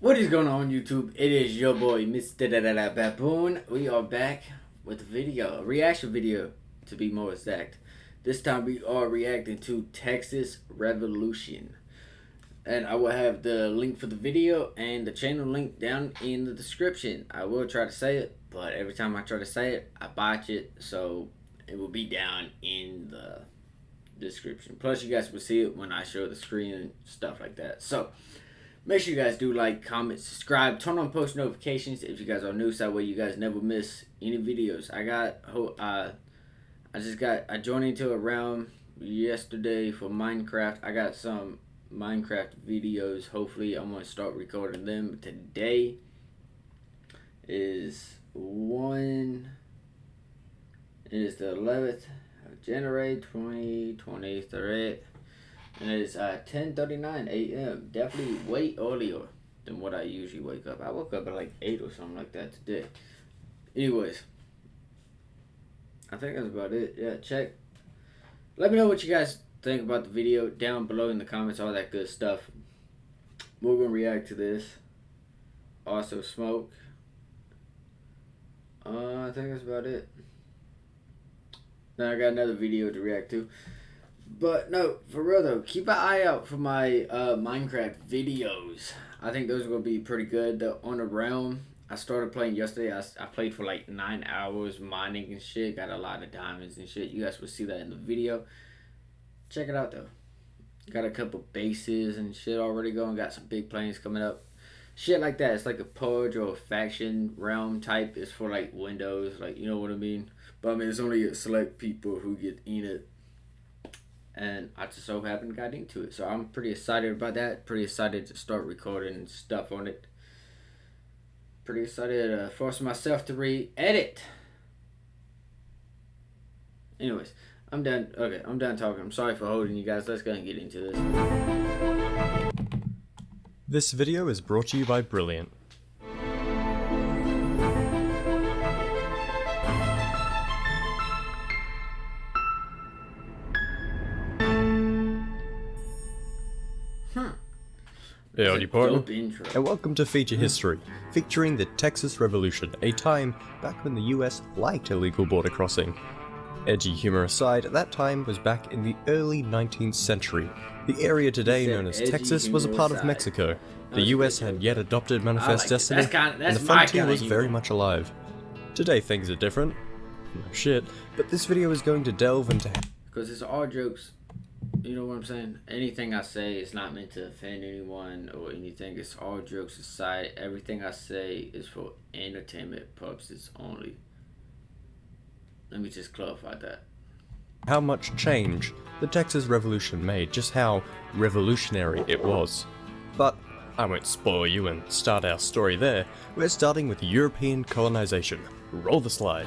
What is going on YouTube? It is your boy MrBaboon. We are back with a video, a reaction video to be more exact. This time we are reacting to Texas Revolution. And I will have the link for the video and the channel link down in the description. I will try to say it, but every time I try to say it, I botch it. So it will be down in the description. Plus you guys will see it when I show the screen and stuff like that. So make sure you guys do like, comment, subscribe, turn on post notifications if you guys are new, so that way you guys never miss any videos. I joined into a realm yesterday for Minecraft. I got some Minecraft videos. Hopefully I'm going to start recording them. Today is the 11th of January 2023. And it is 10:39 a.m. Definitely way earlier than what I usually wake up. I woke up at like 8 or something like that today. Anyways, I think that's about it. Yeah, check. Let me know what you guys think about the video down below in the comments, all that good stuff. We're going to react to this. Also smoke. I think that's about it. Then I got another video to react to. But no, for real though, keep an eye out for my Minecraft videos. I think those are going to be pretty good. On the realm, I started playing yesterday. I played for like 9 hours mining and shit. Got a lot of diamonds and shit. You guys will see that in the video. Check it out though. Got a couple bases and shit already going. Got some big planes coming up. Shit like that. It's like a purge or a faction realm type. It's for like Windows. Like, you know what I mean? But I mean, it's only a select people who get in it. And I just so happened got into it. So I'm pretty excited about that. Pretty excited to start recording stuff on it. Pretty excited to force myself to re-edit. Anyways, I'm done. Okay, I'm done talking. I'm sorry for holding you guys. Let's go and get into this. This video is brought to you by Brilliant. Howdy partner, and welcome to Feature History, featuring the Texas Revolution, a time back when the US liked illegal border crossing. Edgy humor aside, that time was back in the early 19th century. The area today known as Texas was a part of Mexico. The US had yet adopted Manifest Destiny, and the frontier was very much alive. Today things are different. No shit, but this video is going to delve into... Because it's all jokes. You know what I'm saying? Anything I say is not meant to offend anyone or anything. It's all jokes aside. Everything I say is for entertainment purposes only. Let me just clarify that. How much change the Texas Revolution made, just how revolutionary it was. But I won't spoil you and start our story there. We're starting with European colonization. Roll the slide.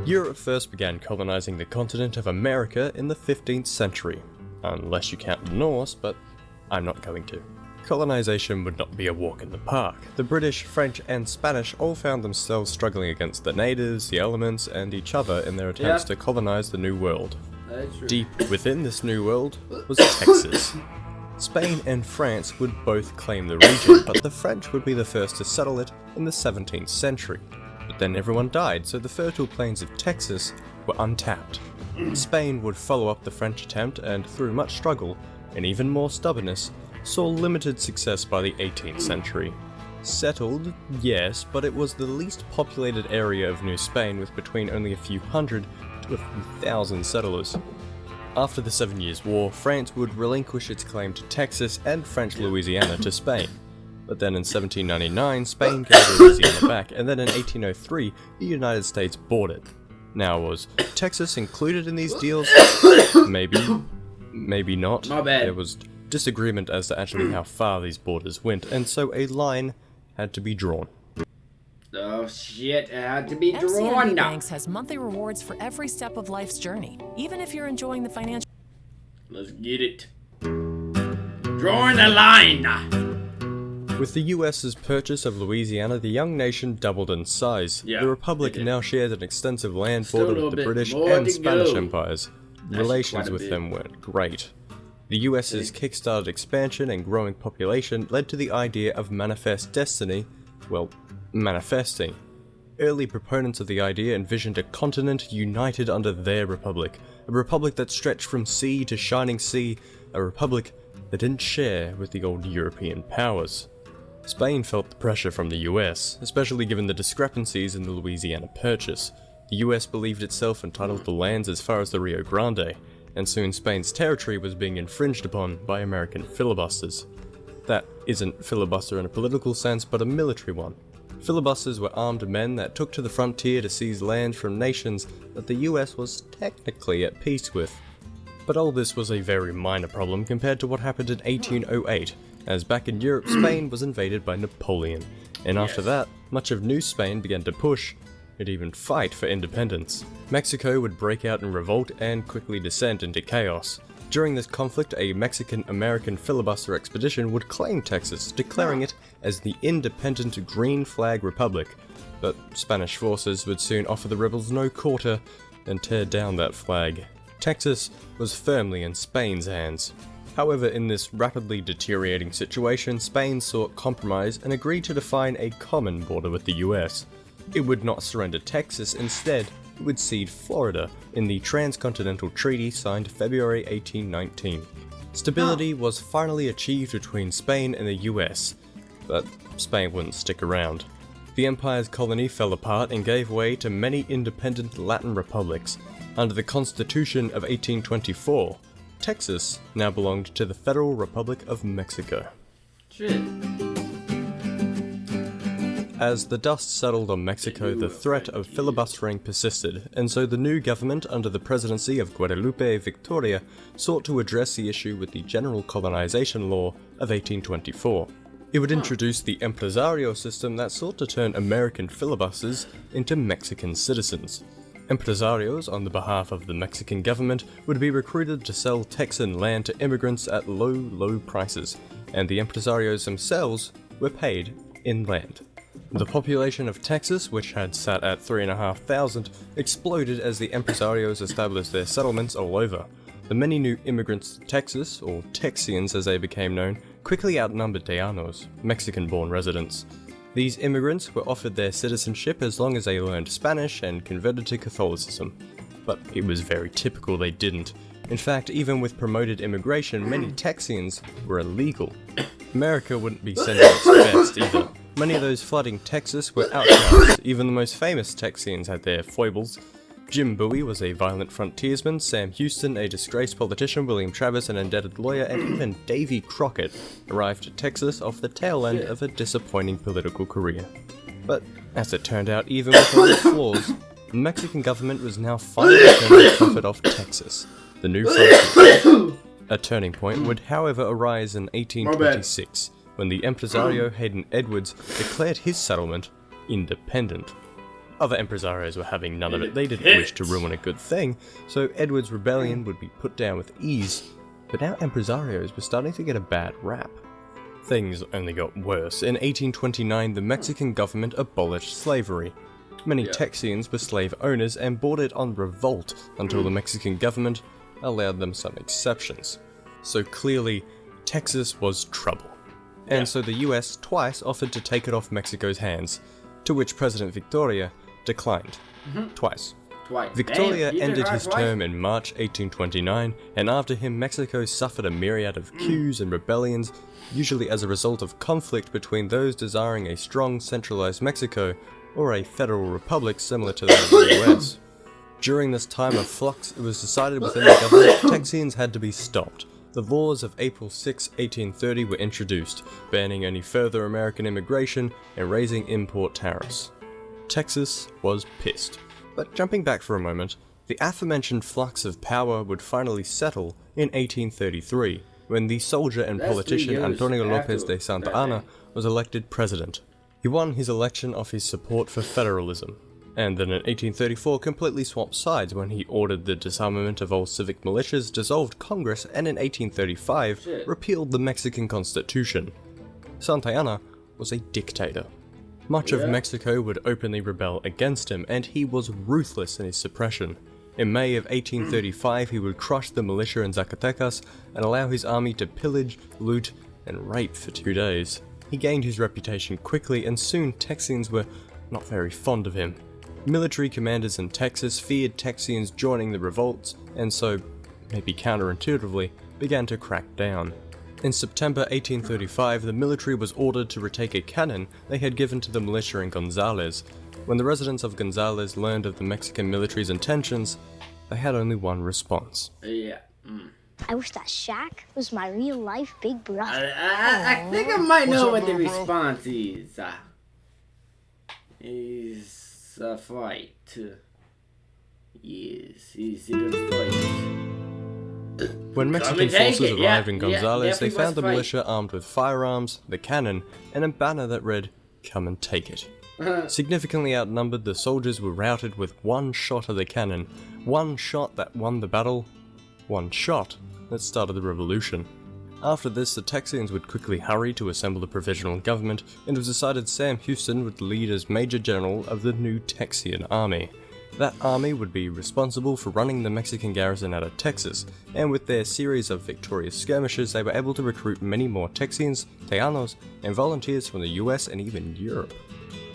Europe first began colonizing the continent of America in the 15th century, unless you count the Norse, but I'm not going to. Colonization would not be a walk in the park. The British, French, and Spanish all found themselves struggling against the natives, the elements, and each other in their attempts to colonize the New World. Deep within this New World was Texas. Spain and France would both claim the region, but the French would be the first to settle it in the 17th century. But then everyone died, so the fertile plains of Texas were untapped. Spain would follow up the French attempt, and through much struggle, and even more stubbornness, saw limited success by the 18th century. Settled, yes, but it was the least populated area of New Spain, with between only a few hundred to a few thousand settlers. After the 7 Years' War, France would relinquish its claim to Texas and French Louisiana to Spain. But then in 1799, Spain gave Louisiana back, and then in 1803, the United States bought it. Now, was Texas included in these deals? Maybe. Maybe not. My bad. There was disagreement as to actually how far these borders went, and so a line had to be drawn. Oh shit, it had to be drawn. McBaboon Banks has monthly rewards for every step of life's journey, even if you're enjoying the financial... Let's get it. Drawing the line! With the US's purchase of Louisiana, the young nation doubled in size. The Republic now shared an extensive land border with the British and Spanish empires. Relations with them weren't great. The US's kick-started expansion and growing population led to the idea of manifest destiny, well, manifesting. Early proponents of the idea envisioned a continent united under their republic, a republic that stretched from sea to shining sea, a republic that didn't share with the old European powers. Spain felt the pressure from the US, especially given the discrepancies in the Louisiana Purchase. The US believed itself entitled to lands as far as the Rio Grande, and soon Spain's territory was being infringed upon by American filibusters. That isn't filibuster in a political sense, but a military one. Filibusters were armed men that took to the frontier to seize land from nations that the US was technically at peace with. But all this was a very minor problem compared to what happened in 1808, as back in Europe Spain was invaded by Napoleon, and after that, much of New Spain began to push, and even fight for independence. Mexico would break out in revolt and quickly descend into chaos. During this conflict, a Mexican-American filibuster expedition would claim Texas, declaring it as the independent Green Flag Republic, but Spanish forces would soon offer the rebels no quarter and tear down that flag. Texas was firmly in Spain's hands. However, in this rapidly deteriorating situation, Spain sought compromise and agreed to define a common border with the US. It would not surrender Texas, instead, it would cede Florida in the Transcontinental Treaty signed February 1819. Stability was finally achieved between Spain and the US, but Spain wouldn't stick around. The empire's colony fell apart and gave way to many independent Latin republics. Under the Constitution of 1824, Texas now belonged to the Federal Republic of Mexico. Shit. As the dust settled on Mexico, the threat of filibustering persisted, and so the new government under the presidency of Guadalupe Victoria sought to address the issue with the General Colonization Law of 1824. It would introduce the empresario system that sought to turn American filibusters into Mexican citizens. Empresarios, on the behalf of the Mexican government, would be recruited to sell Texan land to immigrants at low prices, and the empresarios themselves were paid in land. The population of Texas, which had sat at 3,500, exploded as the empresarios established their settlements all over. The many new immigrants to Texas, or Texians as they became known, quickly outnumbered Tejanos, Mexican-born residents. These immigrants were offered their citizenship as long as they learned Spanish and converted to Catholicism. But it was very typical they didn't. In fact, even with promoted immigration, many Texians were illegal. America wouldn't be sending its best either. Many of those flooding Texas were outcasts. Even the most famous Texians had their foibles. Jim Bowie was a violent frontiersman, Sam Houston a disgraced politician, William Travis an indebted lawyer, and even Davy Crockett arrived at Texas off the tail end of a disappointing political career. But as it turned out, even with all its flaws, the Mexican government was now finally turning profit off Texas, the new frontier. A turning point would, however, arise in 1826, when the impresario Hayden Edwards declared his settlement independent. Other impresarios were having none of it. They didn't wish to ruin a good thing, so Edwards' rebellion would be put down with ease. But now impresarios were starting to get a bad rap. Things only got worse. In 1829, the Mexican government abolished slavery. Many Texians were slave owners and bordered on revolt until the Mexican government allowed them some exceptions. So clearly, Texas was trouble. And so the US twice offered to take it off Mexico's hands, to which President Victoria declined. Twice. Victoria ended his term in March 1829, and after him Mexico suffered a myriad of coups and rebellions, usually as a result of conflict between those desiring a strong centralized Mexico or a federal republic similar to that of the US. During this time of flux, it was decided within the government Texians had to be stopped. The laws of April 6, 1830 were introduced, banning any further American immigration and raising import tariffs. Texas was pissed. But jumping back for a moment, the aforementioned flux of power would finally settle in 1833, when the soldier and politician Antonio Lopez de Santa Anna was elected president. He won his election off his support for federalism, and then in 1834 completely swapped sides when he ordered the disarmament of all civic militias, dissolved Congress, and in 1835 repealed the Mexican Constitution. Santa Anna was a dictator. Much of Mexico would openly rebel against him, and he was ruthless in his suppression. In May of 1835, he would crush the militia in Zacatecas and allow his army to pillage, loot, and rape for 2 days. He gained his reputation quickly, and soon Texians were not very fond of him. Military commanders in Texas feared Texians joining the revolts, and so, maybe counterintuitively, began to crack down. In September 1835, the military was ordered to retake a cannon they had given to the militia in Gonzales. When the residents of Gonzales learned of the Mexican military's intentions, they had only one response. Yeah. I wish that Shaq was my real-life big brother. I think I might know what the response is. Is a fight. Yes, is it a fight? When Mexican forces arrived in Gonzales, they found the militia armed with firearms, the cannon, and a banner that read, "Come and take it." Significantly outnumbered, the soldiers were routed with one shot of the cannon. One shot that won the battle. One shot that started the revolution. After this, the Texians would quickly hurry to assemble a provisional government, and it was decided Sam Houston would lead as Major General of the new Texian army. That army would be responsible for running the Mexican garrison out of Texas, and with their series of victorious skirmishes, they were able to recruit many more Texians, Tejanos, and volunteers from the US and even Europe.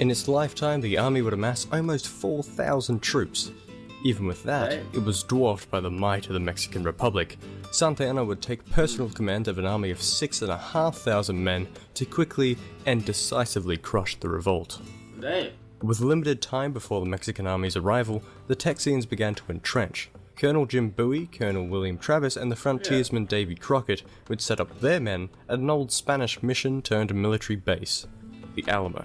In its lifetime, the army would amass almost 4,000 troops. Even with that, it was dwarfed by the might of the Mexican Republic. Santa Anna would take personal command of an army of 6,500 men to quickly and decisively crush the revolt. Damn. With limited time before the Mexican army's arrival, the Texians began to entrench. Colonel Jim Bowie, Colonel William Travis, and the frontiersman Davy Crockett would set up their men at an old Spanish mission turned military base, the Alamo.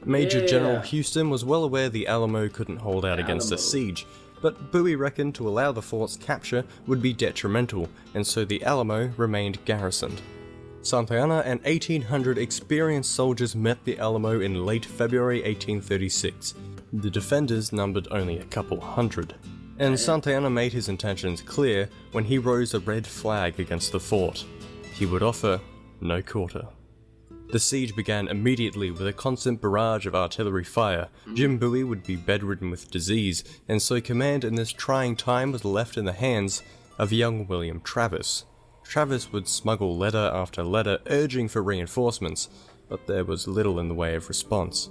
Major General Houston was well aware the Alamo couldn't hold out against a siege, but Bowie reckoned to allow the fort's capture would be detrimental, and so the Alamo remained garrisoned. Santa Anna and 1,800 experienced soldiers met the Alamo in late February 1836. The defenders numbered only a couple hundred, and Santa Anna made his intentions clear when he rose a red flag against the fort. He would offer no quarter. The siege began immediately with a constant barrage of artillery fire. Jim Bowie would be bedridden with disease, and so command in this trying time was left in the hands of young William Travis. Travis would smuggle letter after letter urging for reinforcements, but there was little in the way of response.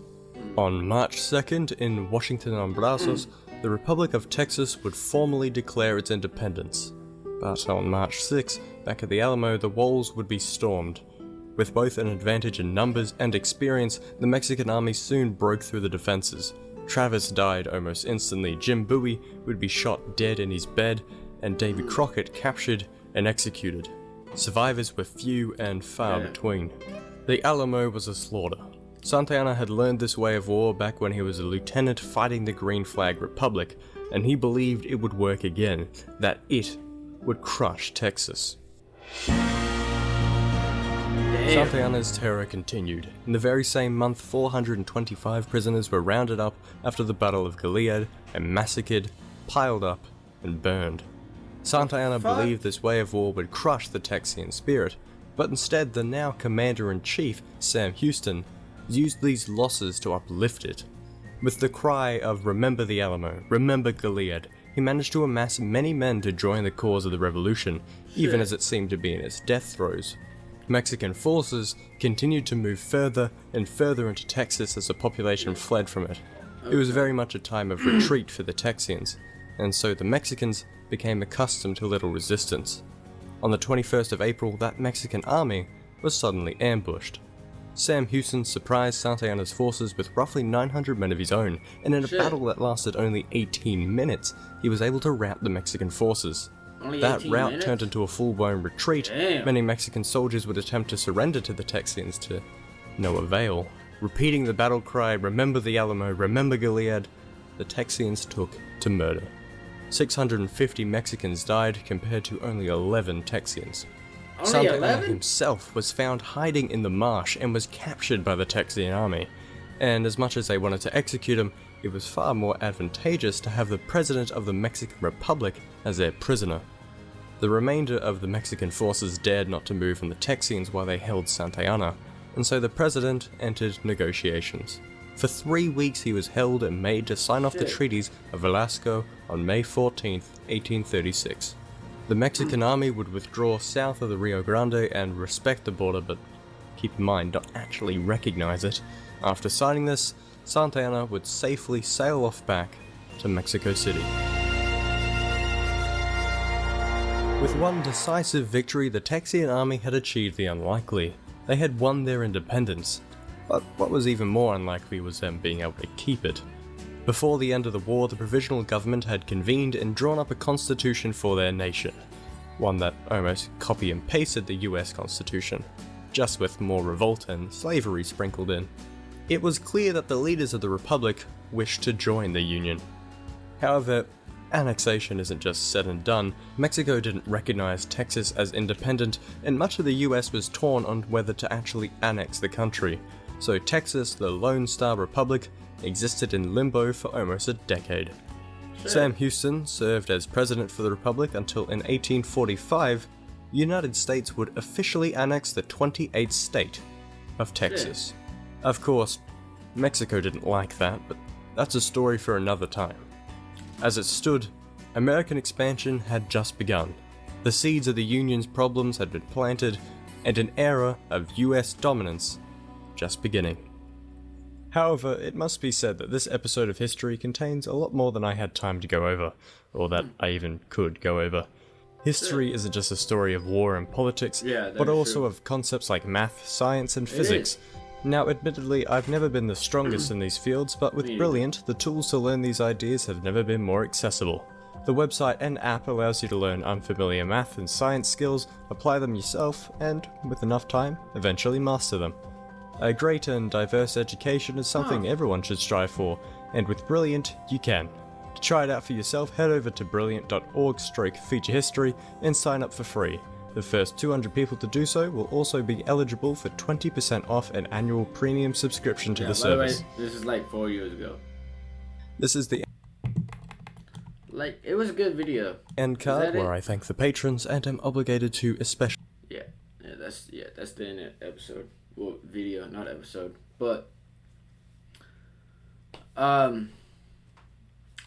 On March 2nd, in Washington on Brazos, the Republic of Texas would formally declare its independence. But on March 6th, back at the Alamo, the walls would be stormed. With both an advantage in numbers and experience, the Mexican army soon broke through the defenses. Travis died almost instantly, Jim Bowie would be shot dead in his bed, and Davy Crockett captured and executed. Survivors were few and far between. The Alamo was a slaughter. Santa Anna had learned this way of war back when he was a lieutenant fighting the Green Flag Republic, and he believed it would work again, that it would crush Texas. Santa Anna's terror continued. In the very same month, 425 prisoners were rounded up after the Battle of Gilead and massacred, piled up, and burned. Santa Anna believed this way of war would crush the Texian spirit, but instead the now Commander-in-Chief, Sam Houston, used these losses to uplift it. With the cry of "Remember the Alamo, remember Gilead," he managed to amass many men to join the cause of the revolution, even as it seemed to be in its death throes. Mexican forces continued to move further and further into Texas as the population fled from it. It was very much a time of retreat for the Texians, and so the Mexicans became accustomed to little resistance. On the 21st of April, that Mexican army was suddenly ambushed. Sam Houston surprised Santa Anna's forces with roughly 900 men of his own, and in a battle that lasted only 18 minutes, he was able to rout the Mexican forces. That rout turned into a full-blown retreat. Many Mexican soldiers would attempt to surrender to the Texians to no avail. Repeating the battle cry, "Remember the Alamo, remember Gilead," the Texians took to murder. 650 Mexicans died compared to only 11 Texians. Santa Anna himself was found hiding in the marsh and was captured by the Texian army, and as much as they wanted to execute him, it was far more advantageous to have the President of the Mexican Republic as their prisoner. The remainder of the Mexican forces dared not to move from the Texians while they held Santa Anna, and so the President entered negotiations. For 3 weeks he was held and made to sign off the treaties of Velasco on May 14, 1836. The Mexican army would withdraw south of the Rio Grande and respect the border, but keep in mind, not actually recognize it. After signing this, Santa Anna would safely sail off back to Mexico City. With one decisive victory, the Texian army had achieved the unlikely. They had won their independence. But what was even more unlikely was them being able to keep it. Before the end of the war, the provisional government had convened and drawn up a constitution for their nation. One that almost copy and pasted the US Constitution, just with more revolt and slavery sprinkled in. It was clear that the leaders of the Republic wished to join the Union. However, annexation isn't just said and done. Mexico didn't recognize Texas as independent, and much of the US was torn on whether to actually annex the country. So Texas, the Lone Star Republic, existed in limbo for almost a decade. Sam Houston served as president for the Republic until in 1845, the United States would officially annex the 28th state of Texas. Of course, Mexico didn't like that, but that's a story for another time. As it stood, American expansion had just begun. The seeds of the Union's problems had been planted, and an era of US dominance just beginning. However, it must be said that this episode of history contains a lot more than I had time to go over, or that I even could go over. History isn't just a story of war and politics, but also of concepts like math, science, and physics. Now, admittedly, I've never been the strongest in these fields, but with Brilliant, the tools to learn these ideas have never been more accessible. The website and app allows you to learn unfamiliar math and science skills, apply them yourself, and, with enough time, eventually master them. A great and diverse education is something everyone should strive for, and with Brilliant, you can. To try it out for yourself, head over to brilliant.org/featurehistory and sign up for free. The first 200 people to do so will also be eligible for 20% off an annual premium subscription to the service. By the way, this is like 4 years ago. This is the it was a good video. end card where I thank the patrons and am obligated to especially. That's the end episode. Well, video, not episode. But I mean,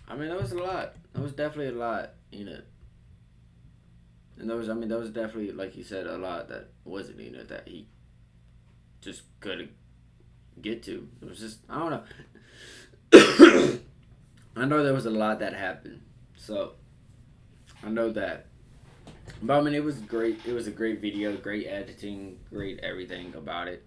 that was a lot. That was definitely a lot in it. And that was definitely, like you said, a lot that wasn't in it that he just couldn't get to. It was just, I don't know. I know there was a lot that happened. So, I know that. But I mean, it was great. It was a great video, great editing, great everything about it.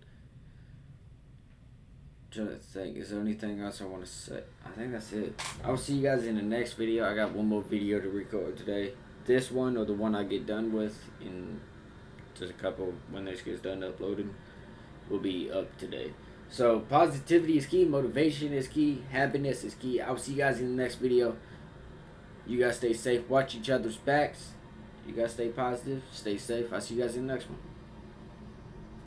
I'm trying to think, is there anything else I want to say? I think that's it. I'll see you guys in the next video. I got one more video to record today. This one or the one I get done with in just a couple, when this gets done uploading, will be up today. So positivity is key, motivation is key, happiness is key. I'll see you guys in the next video. You guys stay safe, watch each other's backs. You guys stay positive, stay safe. I'll see you guys in the next one.